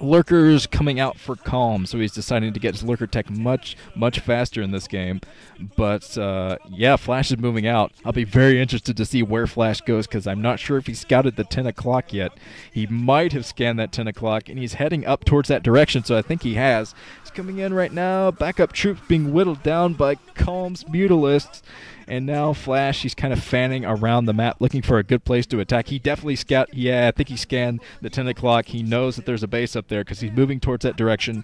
lurkers coming out for calm, so he's deciding to get his lurker tech much faster in this game. But yeah, Flash is moving out. I'll be very interested to see where Flash goes, because I'm not sure if he scouted the 10 o'clock yet. He might have scanned that 10 o'clock, and he's heading up towards that direction, so I think he has. He's coming in right now. Backup troops being whittled down by Calm's Mutalisks. And now Flash, he's kind of fanning around the map, looking for a good place to attack. He definitely I think he scanned the 10 o'clock. He knows that there's a base up there because he's moving towards that direction.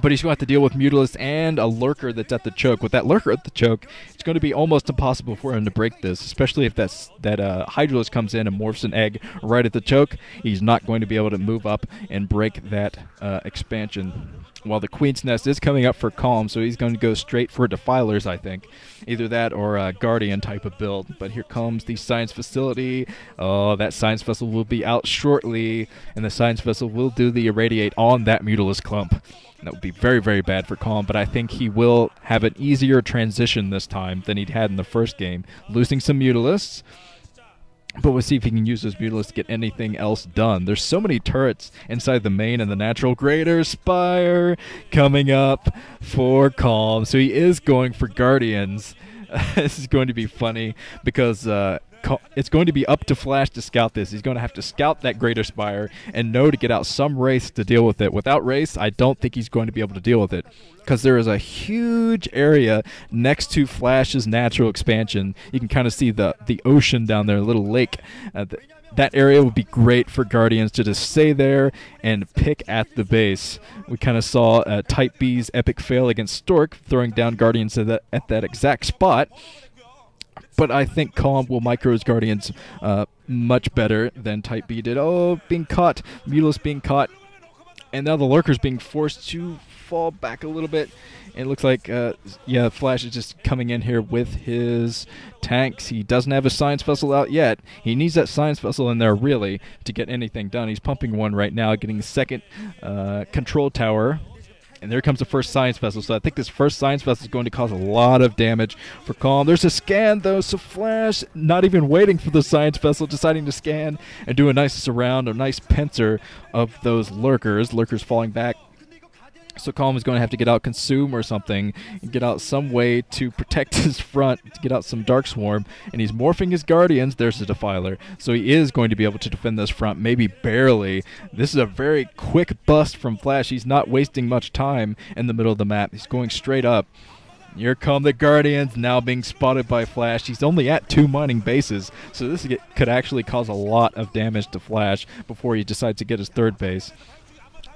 But he's going to have to deal with Mutalisks and a lurker that's at the choke. With that lurker at the choke, it's going to be almost impossible for him to break this, especially if that Hydralisk comes in and morphs an egg right at the choke. He's not going to be able to move up and break that expansion. While the Queen's Nest is coming up for Calm, so he's going to go straight for Defilers, I think. Either that or a Guardian type of build. But here comes the Science Facility. Oh, that Science Vessel will be out shortly, and the Science Vessel will do the Irradiate on that Mutalisk clump. That would be very, very bad for Calm, but I think he will have an easier transition this time than he'd had in the first game. Losing some Mutalisks, but we'll see if he can use those Mutalisks to get anything else done. There's so many turrets inside the main and the natural. Greater Spire coming up for Calm. So he is going for Guardians. This is going to be funny because it's going to be up to Flash to scout this. He's going to have to scout that Greater Spire and know to get out some Wraith to deal with it. Without Wraith, I don't think he's going to be able to deal with it, because there is a huge area next to Flash's natural expansion. You can kind of see the ocean down there, a little lake. That area would be great for Guardians to just stay there and pick at the base. We kind of saw Type B's epic fail against Stork, throwing down Guardians at that exact spot. But I think Calm will micro his Guardians much better than Type B did. Oh, being caught. Mutalisks being caught. And now the Lurker's being forced to fall back a little bit. And it looks like, yeah, Flash is just coming in here with his tanks. He doesn't have a Science Vessel out yet. He needs that Science Vessel in there, really, to get anything done. He's pumping one right now, getting a second control tower. And there comes the first Science Vessel. So I think this first Science Vessel is going to cause a lot of damage for Calm. There's a scan, though, so Flash, not even waiting for the Science Vessel, deciding to scan and do a nice surround, a nice pincer of those Lurkers. Lurkers falling back. So Calm is going to have to get out Consume or something, and get out some way to protect his front, to get out some Dark Swarm, and he's morphing his Guardians. There's the Defiler. So he is going to be able to defend this front, maybe barely. This is a very quick bust from Flash. He's not wasting much time in the middle of the map. He's going straight up. Here come the Guardians, now being spotted by Flash. He's only at 2 mining bases, so this could actually cause a lot of damage to Flash before he decides to get his third base.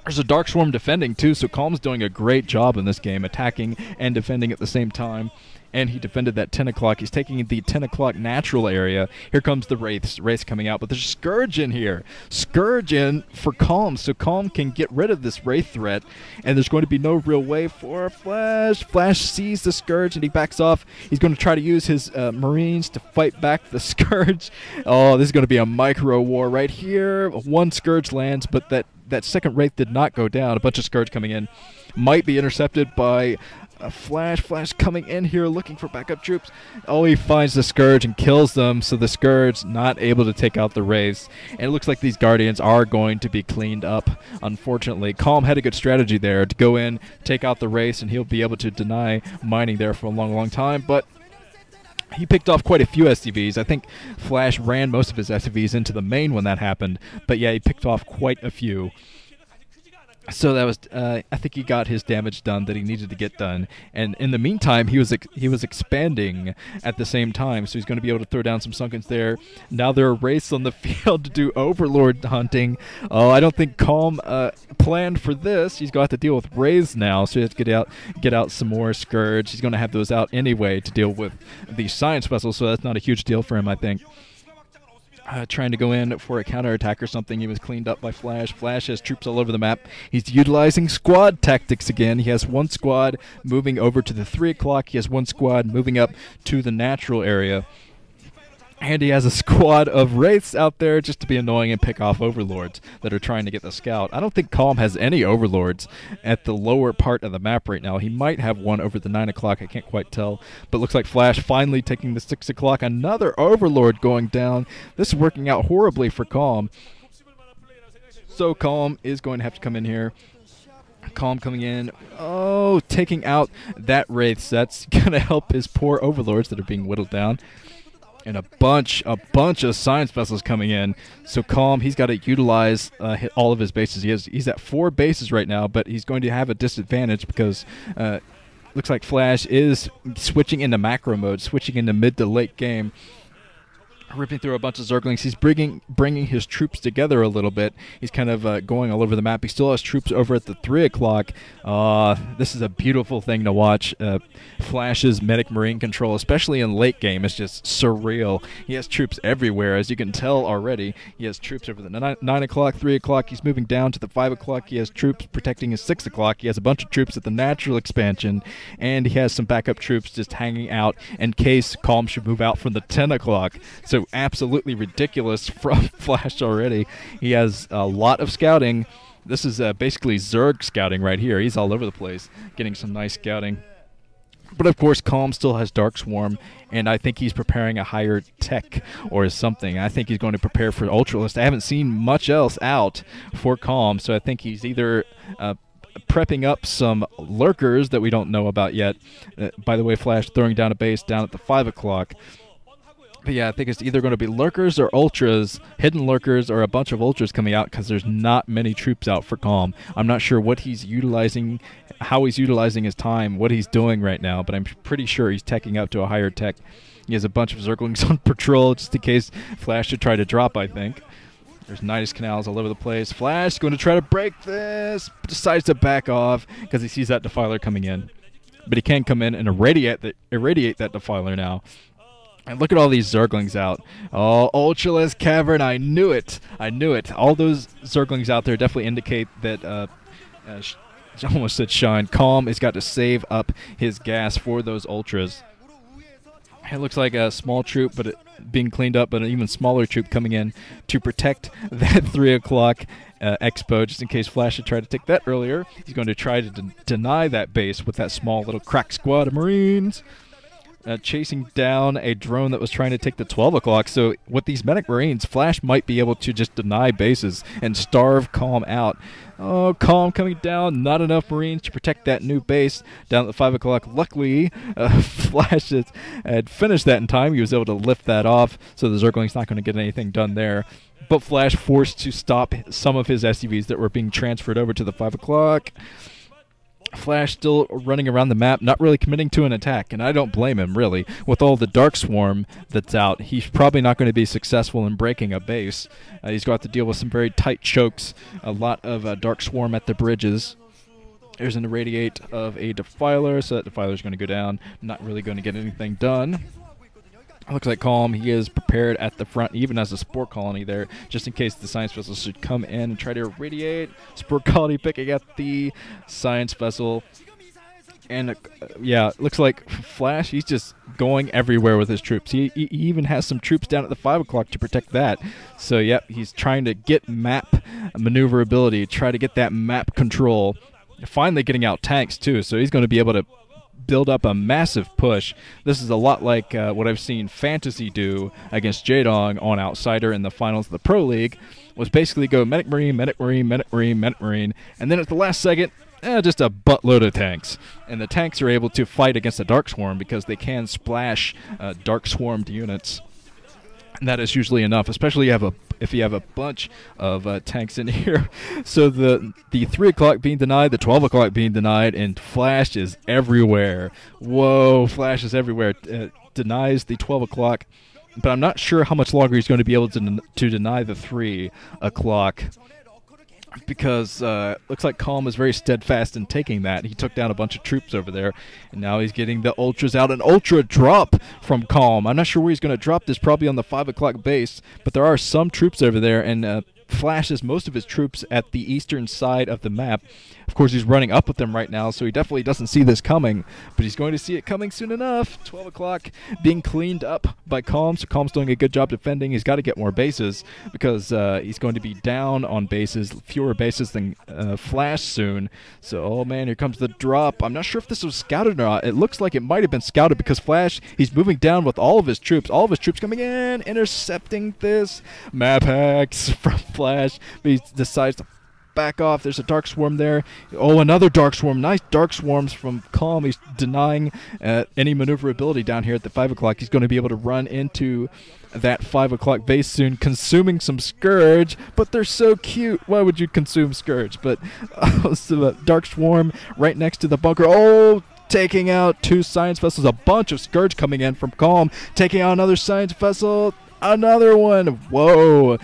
There's a Dark Swarm defending, too, so Calm's doing a great job in this game, attacking and defending at the same time. And he defended that 10 o'clock. He's taking the 10 o'clock natural area. Here comes the Wraiths coming out, but there's Scourge in here. Scourge in for Calm, so Calm can get rid of this Wraith threat, and there's going to be no real way for Flash. Flash sees the Scourge, and he backs off. He's going to try to use his Marines to fight back the Scourge. Oh, this is going to be a micro war right here. One Scourge lands, but that second Wraith did not go down. A bunch of Scourge coming in. Might be intercepted by Flash. Flash coming in here looking for backup troops. Oh, he finds the Scourge and kills them, so the Scourge not able to take out the Wraiths. And it looks like these Guardians are going to be cleaned up, unfortunately. Calm had a good strategy there to go in, take out the Wraiths, and he'll be able to deny mining there for a long, long time. But he picked off quite a few SCVs. I think Flash ran most of his SCVs into the main when that happened. But yeah, he picked off quite a few. So that was, I think he got his damage done that he needed to get done. And in the meantime, he was expanding at the same time. So he's going to be able to throw down some Sunkens there. Now there are Wraiths on the field to do Overlord hunting. Oh, I don't think Calm planned for this. He's going to have to deal with Wraiths now. So he has to get out some more Scourge. He's going to have those out anyway to deal with the Science Vessel. So that's not a huge deal for him, I think. Trying to go in for a counterattack or something. He was cleaned up by Flash. Flash has troops all over the map. He's utilizing squad tactics again. He has one squad moving over to the 3 o'clock. He has one squad moving up to the natural area. And he has a squad of Wraiths out there just to be annoying and pick off Overlords that are trying to get the scout. I don't think Calm has any Overlords at the lower part of the map right now. He might have one over the 9 o'clock. I can't quite tell. But it looks like Flash finally taking the 6 o'clock. Another Overlord going down. This is working out horribly for Calm. So Calm is going to have to come in here. Calm coming in. Oh, taking out that Wraiths. That's going to help his poor Overlords that are being whittled down. And a bunch of Science Vessels coming in. So Calm, he's got to utilize all of his bases. He's at 4 bases right now, but he's going to have a disadvantage because looks like Flash is switching into macro mode, switching into mid to late game. Ripping through a bunch of Zerglings. He's bringing his troops together a little bit. He's kind of going all over the map. He still has troops over at the 3 o'clock. This is a beautiful thing to watch. Flash's Medic Marine control, especially in late game, is just surreal. He has troops everywhere, as you can tell already. He has troops over the 9 o'clock, 3 o'clock. He's moving down to the 5 o'clock. He has troops protecting his 6 o'clock. He has a bunch of troops at the natural expansion, and he has some backup troops just hanging out in case Calm should move out from the 10 o'clock. So absolutely ridiculous from Flash already. He has a lot of scouting. This is basically Zerg scouting right here. He's all over the place, getting some nice scouting. But of course, Calm still has Dark Swarm, and I think he's preparing a higher tech or something. I think he's going to prepare for Ultralist. I haven't seen much else out for Calm, so I think he's either prepping up some lurkers that we don't know about yet. By the way, Flash throwing down a base down at the 5 o'clock. But yeah, I think it's either going to be lurkers or ultras, hidden lurkers, or a bunch of ultras coming out because there's not many troops out for Calm. I'm not sure what he's utilizing, how he's utilizing his time, what he's doing right now, but I'm pretty sure he's teching up to a higher tech. He has a bunch of Zerglings on patrol just in case Flash should try to drop, I think. There's Nidus Canals all over the place. Flash going to try to break this, decides to back off because he sees that Defiler coming in. But he can come in and irradiate that Defiler now. And look at all these Zerglings out. Oh, Ultralisk Cavern, I knew it. I knew it. All those Zerglings out there definitely indicate that, I almost said Shine, Calm has got to save up his gas for those Ultras. It looks like a small troop but being cleaned up, but an even smaller troop coming in to protect that 3 o'clock expo, just in case Flash had tried to take that earlier. He's going to try to deny that base with that small little crack squad of Marines. Chasing down a drone that was trying to take the 12 o'clock. So with these Medic Marines, Flash might be able to just deny bases and starve Calm out. Oh, Calm coming down. Not enough Marines to protect that new base down at the 5 o'clock. Luckily, Flash had finished that in time. He was able to lift that off, so the Zergling's not going to get anything done there. But Flash forced to stop some of his SCVs that were being transferred over to the 5 o'clock. Flash still running around the map, not really committing to an attack, and I don't blame him, really. With all the Dark Swarm that's out, he's probably not going to be successful in breaking a base. He's got to deal with some very tight chokes, a lot of Dark Swarm at the bridges. There's an irradiate of a Defiler, so that Defiler's going to go down, not really going to get anything done. Looks like Calm, he is prepared at the front, even as a Spore Colony there, just in case the Science Vessel should come in and try to irradiate. Spore Colony picking up the Science Vessel. And, yeah, looks like Flash, he's just going everywhere with his troops. He even has some troops down at the 5 o'clock to protect that. So, yep, he's trying to get map maneuverability, try to get that map control. Finally getting out tanks, too, so he's going to be able to build up a massive push. This is a lot like what I've seen Fantasy do against Jaedong on Outsider in the finals of the Pro League, was basically go Medic Marine, Medic Marine, Medic Marine, Medic Marine, and then at the last second, just a buttload of tanks. And the tanks are able to fight against the Dark Swarm because they can splash Dark Swarmed units. And that is usually enough, especially if you have a bunch of tanks in here. So the 3 o'clock being denied, the 12 o'clock being denied, and Flash is everywhere. Whoa, Flash is everywhere. Denies the 12 o'clock, but I'm not sure how much longer he's going to be able to deny the 3 o'clock. Because looks like Calm is very steadfast in taking that. He took down a bunch of troops over there, and now he's getting the Ultras out. An Ultra drop from Calm. I'm not sure where he's going to drop this, probably on the 5 o'clock base, but there are some troops over there, and flashes most of his troops at the eastern side of the map. Of course, he's running up with them right now, so he definitely doesn't see this coming, but he's going to see it coming soon enough. 12 o'clock being cleaned up by Calm, so Calm's doing a good job defending. He's got to get more bases because he's going to be down on bases, fewer bases than Flash soon. So, oh man, here comes the drop. I'm not sure if this was scouted or not. It looks like it might have been scouted because Flash, he's moving down with all of his troops coming in, intercepting this. Map hacks from Flash, but he decides to back off. There's a Dark Swarm there. Oh, another Dark Swarm. Nice Dark Swarms from Calm. He's denying any maneuverability down here at the 5 o'clock. He's going to be able to run into that 5 o'clock base soon, consuming some Scourge, but they're so cute. Why would you consume Scourge? But so Dark Swarm right next to the bunker. Oh, taking out 2 Science Vessels. A bunch of Scourge coming in from Calm, taking out another Science Vessel. Another one. Whoa.